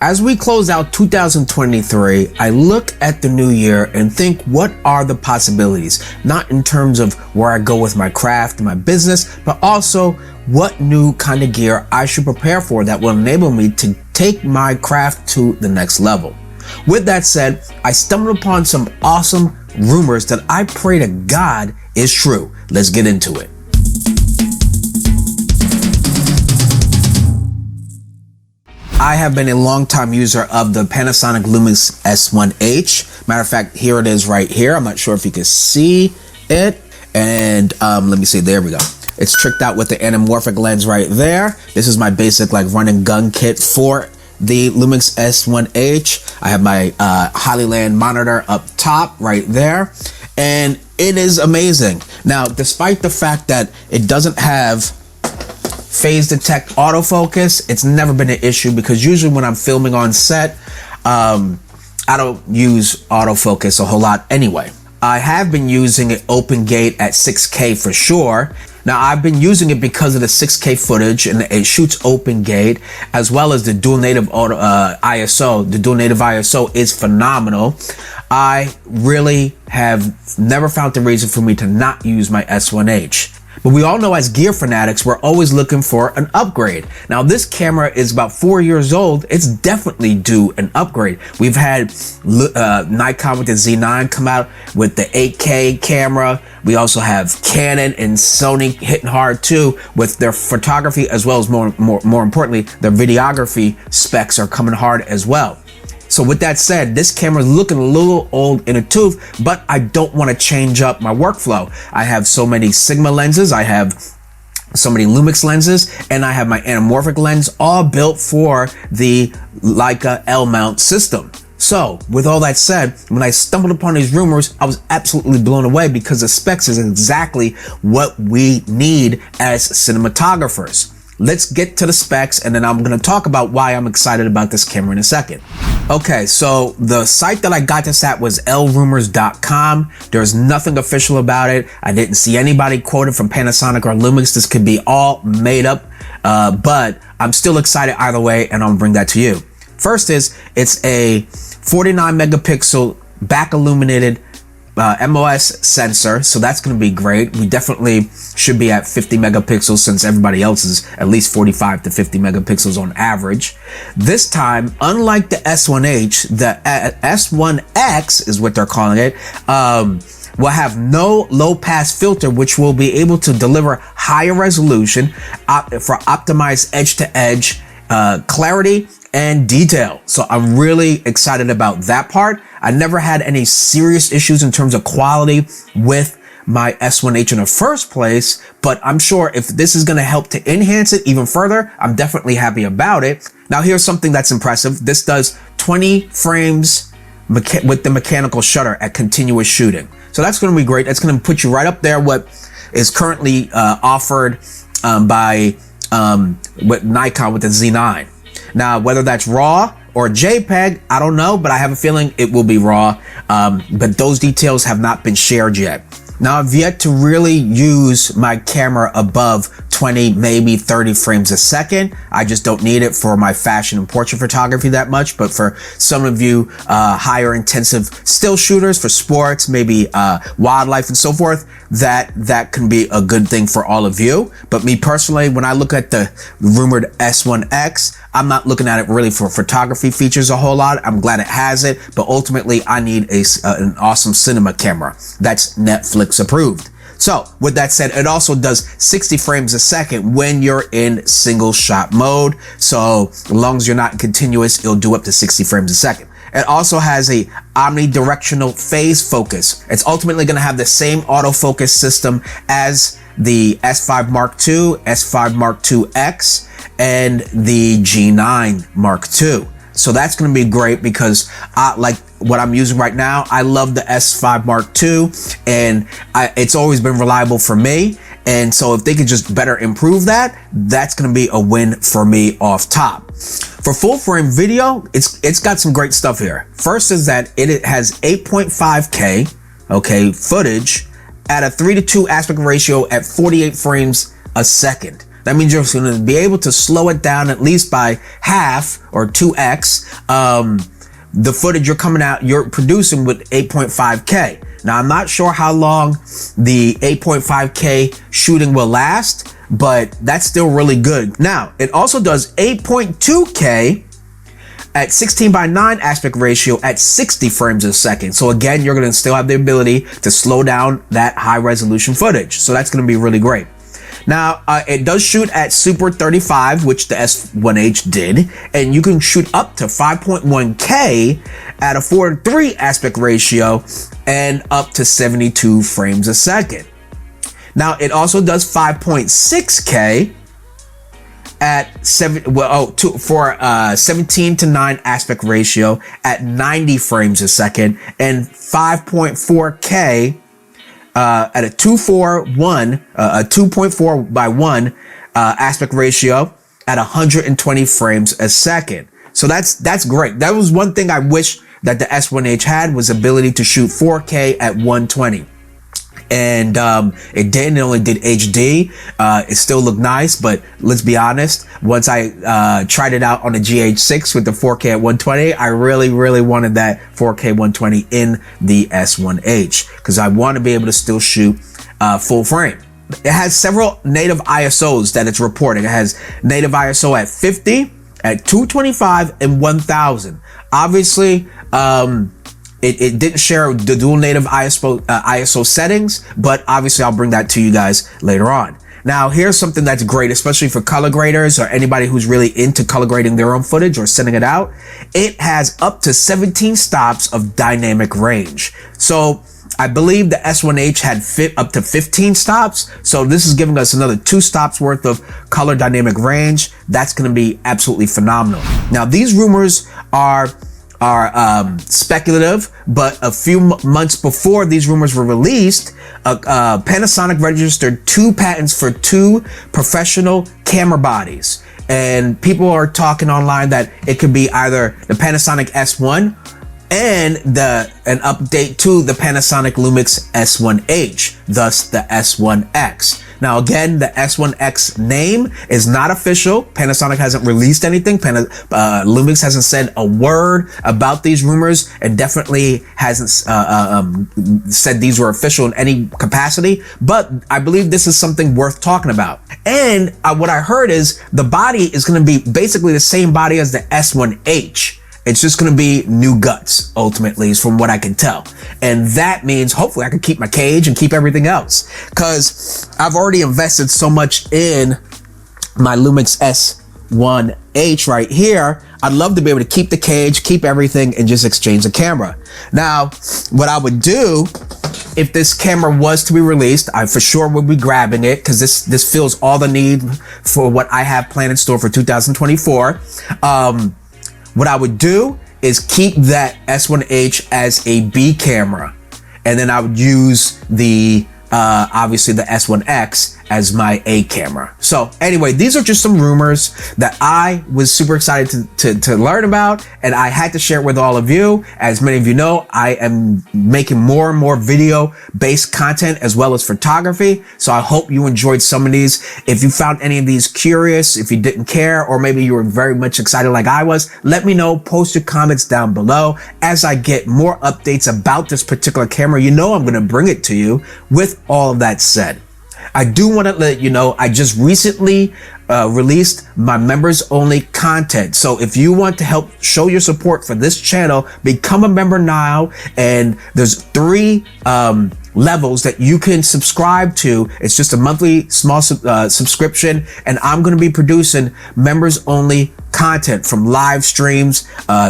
As we close out 2023, I look at the new year and think, what are the possibilities? Not in terms of where I go with my craft and my business, but also what new kind of gear I should prepare for that will enable me to take my craft to the next level. With that said, I stumbled upon some awesome rumors that I pray to God is true. Let's get into it. I have been a longtime user of the Panasonic Lumix S1H. Matter of fact, here it is right here. I'm not sure if you can see it. And let me see, there we go. It's tricked out with the anamorphic lens right there. This is my basic like run and gun kit for the Lumix S1H. I have my Holyland monitor up top right there. And it is amazing. Now, despite the fact that it doesn't have phase detect autofocus, it's never been an issue because usually when I'm filming on set, I don't use autofocus a whole lot anyway. I have been using it open gate at 6K for sure. Now I've been using it because of the 6K footage and it shoots open gate as well as the dual native ISO. The dual native ISO is phenomenal. I really have never found the reason for me to not use my S1H. But we all know as gear fanatics, we're always looking for an upgrade. Now this camera is about 4 years old. It's definitely due an upgrade. We've had Nikon with the Z9 come out with the 8K camera. We also have Canon and Sony hitting hard too with their photography, as well as more importantly, their videography specs are coming hard as well. So with that said, this camera is looking a little old in a tooth, but I don't want to change up my workflow. I have so many Sigma lenses, I have so many Lumix lenses, and I have my anamorphic lens all built for the Leica L-mount system. So with all that said, when I stumbled upon these rumors, I was absolutely blown away because the specs is exactly what we need as cinematographers. Let's get to the specs and then I'm going to talk about why I'm excited about this camera in a second. Okay, so the site that I got this at was lrumors.com. There's nothing official about it. I didn't see anybody quoted from Panasonic or Lumix. This could be all made up, but I'm still excited either way and I'll bring that to you. First is, it's a 49 megapixel back illuminated MOS sensor, so that's going to be great. We definitely should be at 50 megapixels since everybody else is at least 45 to 50 megapixels on average. This time, unlike the S1H, the S1X is what they're calling it, will have no low pass filter, which will be able to deliver higher resolution for optimized edge to edge clarity and detail. So I'm really excited about that part. I never had any serious issues in terms of quality with my S1H in the first place, but I'm sure if this is going to help to enhance it even further, I'm definitely happy about it. Now here's something that's impressive. This does 20 frames with the mechanical shutter at continuous shooting. So that's going to be great. That's going to put you right up there what is currently offered by with Nikon with the Z9. Now, whether that's RAW or JPEG, I don't know, but I have a feeling it will be RAW. But those details have not been shared yet. Now, I've yet to really use my camera above 20, maybe 30 frames a second. I just don't need it for my fashion and portrait photography that much. But for some of you higher intensive still shooters for sports, maybe wildlife and so forth, that can be a good thing for all of you. But me personally, when I look at the rumored S1X, I'm not looking at it really for photography features a whole lot. I'm glad it has it, but ultimately I need an awesome cinema camera that's Netflix approved. So with that said, it also does 60 frames a second when you're in single shot mode. So as long as you're not continuous, it'll do up to 60 frames a second. It also has a omnidirectional phase focus. It's ultimately going to have the same autofocus system as the S5 Mark II, S5 Mark II X, and the G9 Mark II. So that's going to be great because like what I'm using right now, I love the S5 Mark II and it's always been reliable for me. And so if they could just better improve that, that's going to be a win for me off top. For full frame video, it's got some great stuff here. First is that it has 8.5K, footage at a 3:2 aspect ratio at 48 frames a second. That means you're going to be able to slow it down at least by half or 2x the footage you're producing with 8.5K. Now, I'm not sure how long the 8.5K shooting will last, but that's still really good. Now, it also does 8.2K at 16:9 aspect ratio at 60 frames a second. So again, you're going to still have the ability to slow down that high resolution footage. So that's going to be really great. Now, it does shoot at Super 35, which the S1H did, and you can shoot up to 5.1K at a 4:3 aspect ratio and up to 72 frames a second. Now, it also does 5.6K at 17:9 aspect ratio at 90 frames a second, and 5.4K at a 2.4:1 aspect ratio at 120 frames a second. So that's great. That was one thing I wish that the S1H had, was ability to shoot 4K at 120. And it didn't. It only did HD. It still looked nice, but let's be honest, once I tried it out on the GH6 with the 4K at 120, I really wanted that 4K 120 in the S1H, because I want to be able to still shoot full frame. It has several native ISOs that it's reporting. It has native ISO at 50, at 225, and 1000. Obviously, it didn't share the dual native ISO settings, but obviously I'll bring that to you guys later on. Now, here's something that's great, especially for color graders or anybody who's really into color grading their own footage or sending it out. It has up to 17 stops of dynamic range. So I believe the S1H had up to 15 stops. So this is giving us another 2 stops worth of color dynamic range. That's going to be absolutely phenomenal. Now, these rumors are speculative, but a few months before these rumors were released, Panasonic registered 2 patents for 2 professional camera bodies. And people are talking online that it could be either the Panasonic S1 and an update to the Panasonic Lumix S1H, thus the S1X. Now, again, the S1X name is not official. Panasonic hasn't released anything. Lumix hasn't said a word about these rumors, and definitely hasn't said these were official in any capacity. But I believe this is something worth talking about. And what I heard is the body is going to be basically the same body as the S1H. It's just going to be new guts, ultimately, is from what I can tell. And that means hopefully I can keep my cage and keep everything else, because I've already invested so much in my Lumix S1H right here. I'd love to be able to keep the cage, keep everything, and just exchange the camera. Now, what I would do if this camera was to be released, I for sure would be grabbing it, because this fills all the need for what I have planned in store for 2024. What I would do is keep that S1H as a B camera, and then I would use the obviously the S1X as my A camera. So anyway, these are just some rumors that I was super excited to learn about, and I had to share it with all of you. As many of you know, I am making more and more video based content as well as photography. So I hope you enjoyed some of these. If you found any of these curious, if you didn't care, or maybe you were very much excited like I was, let me know. Post your comments down below. As I get more updates about this particular camera, you know I'm going to bring it to you. With all of that said, I do want to let you know I just recently released my members only content. So if you want to help show your support for this channel, become a member now. And there's 3 levels that you can subscribe to. It's just a monthly small subscription, and I'm going to be producing members only content, from live streams,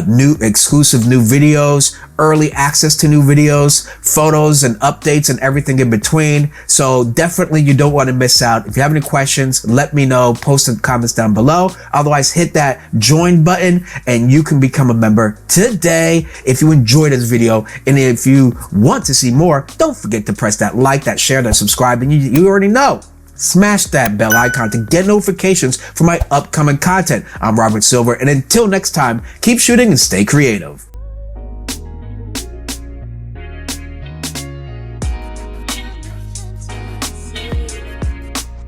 new exclusive new videos, early access to new videos, photos and updates, and everything in between. So definitely you don't want to miss out. If you have any questions, let me know. Post in the comments down below. Otherwise, hit that join button and you can become a member today if you enjoyed this video. And if you want to see more, don't forget to press that like, that share, that subscribe, and you already know. Smash that bell icon to get notifications for my upcoming content. I'm Robert Silver, and until next time, keep shooting and stay creative.